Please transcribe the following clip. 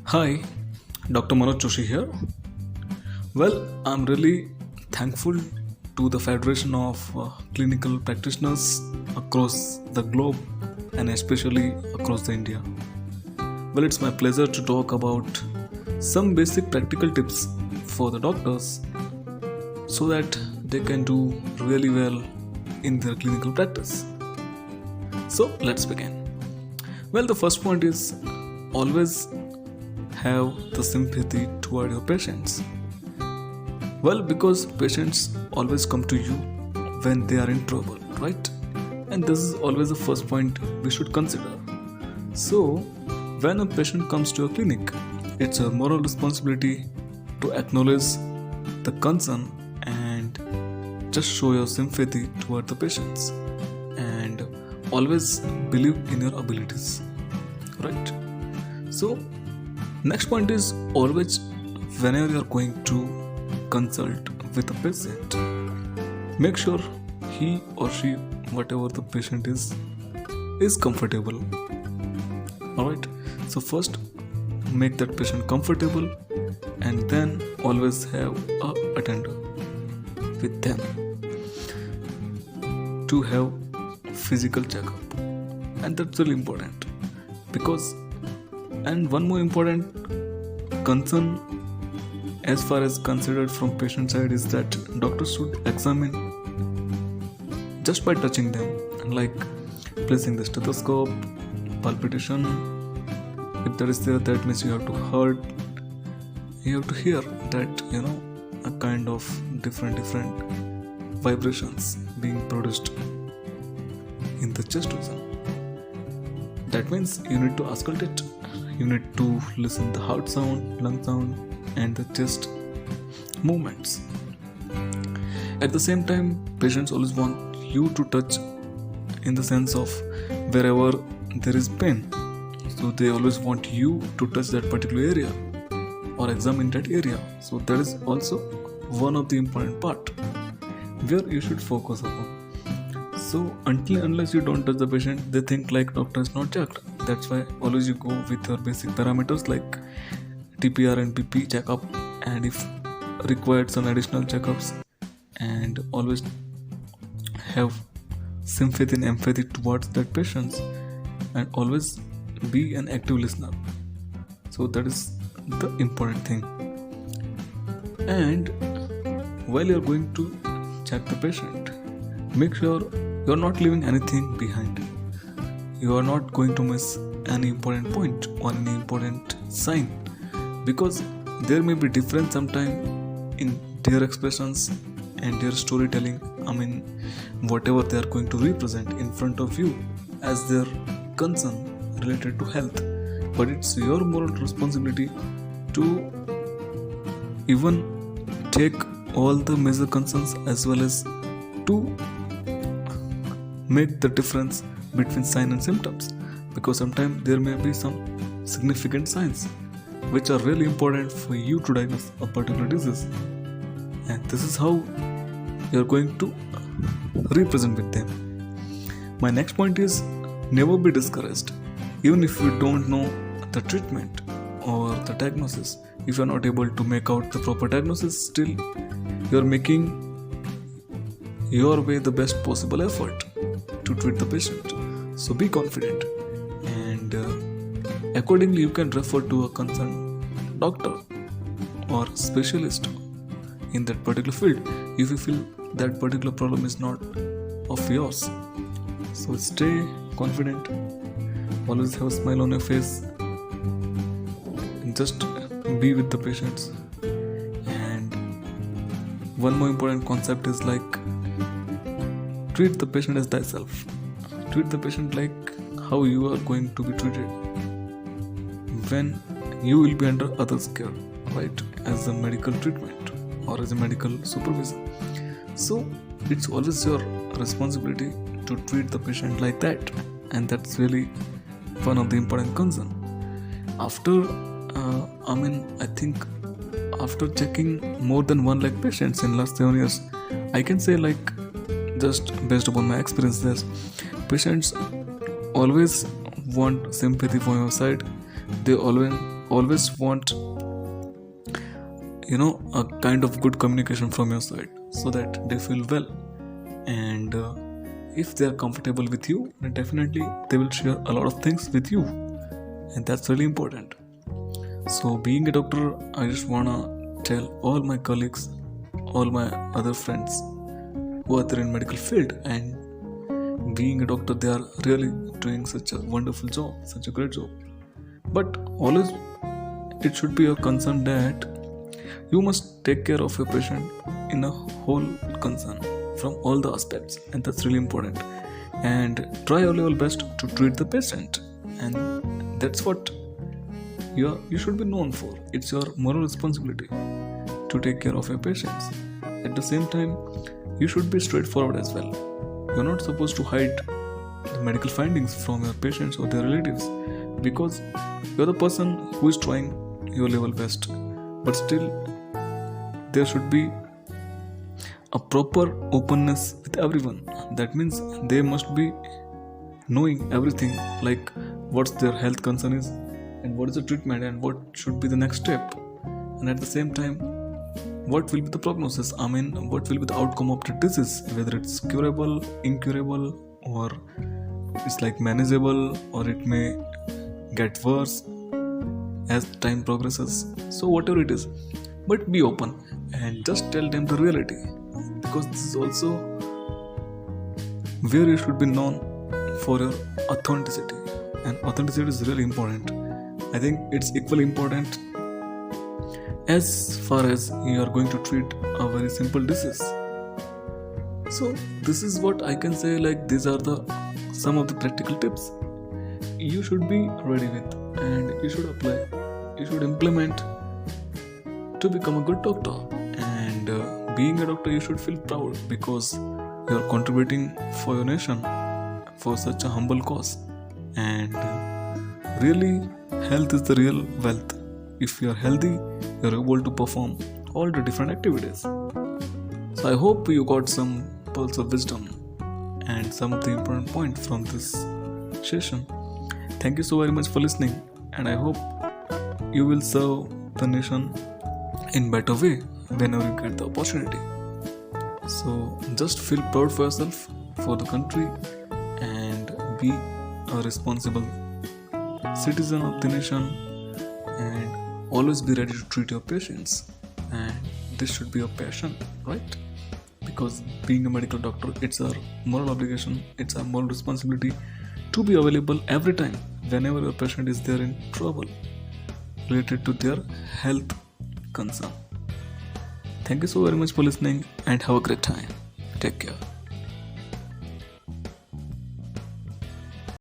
Hi, Dr. Manoj Joshi here. Well, I'm really thankful to the Federation of Clinical Practitioners across the globe and especially across the India. Well, it's my pleasure to talk about some basic practical tips for the doctors so that they can do really well in their clinical practice. So, let's begin. Well, the first point is always have the sympathy toward your patients. Well, because patients always come to you when they are in trouble, right? And this is always the first point we should consider. So, when a patient comes to your clinic, it's a moral responsibility to acknowledge the concern and just show your sympathy toward the patients and always believe in your abilities, right? So, next point is always whenever you are going to consult with a patient, make sure he or she, whatever the patient is comfortable. Alright, so first make that patient comfortable and then always have a attender with them to have physical checkup, and that's really important because and one more important concern as far as considered from patient side is that doctors should examine just by touching them, like placing the stethoscope, palpitation. If that is there, that means you have to hear that a kind of different vibrations being produced in the chest region. That means you need to auscultate. You need to listen the heart sound, lung sound, and the chest movements. At the same time, patients always want you to touch in the sense of wherever there is pain. So they always want you to touch that particular area or examine that area. So that is also one of the important part where you should focus upon. So unless you don't touch the patient, they think like doctor is not checked. That's why always you go with your basic parameters like TPR and BP checkup, and if required some additional checkups, and always have sympathy and empathy towards that patient, and always be an active listener. So that is the important thing. And while you're going to check the patient, make sure you're not leaving anything behind. You are not going to miss any important point or any important sign, because there may be difference sometime in their expressions and their storytelling. Whatever they are going to represent in front of you as their concern related to health, but it's your moral responsibility to even take all the major concerns as well as to make the difference between sign and symptoms, because sometimes there may be some significant signs which are really important for you to diagnose a particular disease, and this is how you are going to represent with them. My next point is never be discouraged. Even if you don't know the treatment or the diagnosis, if you are not able to make out the proper diagnosis, still you are making your way the best possible effort to treat the patient. So be confident, and accordingly you can refer to a concerned doctor or specialist in that particular field if you feel that particular problem is not of yours. So stay confident, always have a smile on your face, and just be with the patients. And one more important concept is like treat the patient as thyself. Treat the patient like how you are going to be treated when you will be under others' care, right? As a medical treatment or as a medical supervision. So it's always your responsibility to treat the patient like that, and that's really one of the important concern. I think after checking more than 1 lakh patients in last 7 years, I can say like just based upon my experiences, patients always want sympathy from your side. They always want a kind of good communication from your side so that they feel well. And if they are comfortable with you, then definitely they will share a lot of things with you, and that's really important. So being a doctor, I just wanna tell all my colleagues, all my other friends who are there in medical field, and being a doctor, they are really doing such a wonderful job, such a great job. But always it should be your concern that you must take care of your patient in a whole concern from all the aspects, and that's really important. And try your level best to treat the patient, and that's what you should be known for. It's your moral responsibility to take care of your patients. At the same time, you should be straightforward as well. You're not supposed to hide the medical findings from your patients or their relatives, because you're the person who is trying your level best. But still, there should be a proper openness with everyone. That means they must be knowing everything, like what's their health concern is, and what is the treatment, and what should be the next step, and at the same time, what will be the prognosis. What will be the outcome of the disease, whether it's curable, incurable, or it's like manageable, or it may get worse as time progresses. So whatever it is, but be open and just tell them the reality, because this is also where you should be known for your authenticity, and authenticity is really important. I think it's equally important as far as you are going to treat a very simple disease. So this is what I can say, like these are some of the practical tips you should be ready with, and you should apply, you should implement to become a good doctor. And being a doctor, you should feel proud because you are contributing for your nation for such a humble cause. And really, health is the real wealth. If you are healthy, you are able to perform all the different activities. So I hope you got some pearls of wisdom and some of the important points from this session. Thank you so very much for listening, and I hope you will serve the nation in better way whenever you get the opportunity. So just feel proud for yourself, for the country, and be a responsible citizen of the nation, and always be ready to treat your patients. And this should be your passion, right? Because being a medical doctor, it's our moral obligation, it's our moral responsibility to be available every time whenever your patient is there in trouble related to their health concern. Thank you so very much for listening, and have a great time. Take care.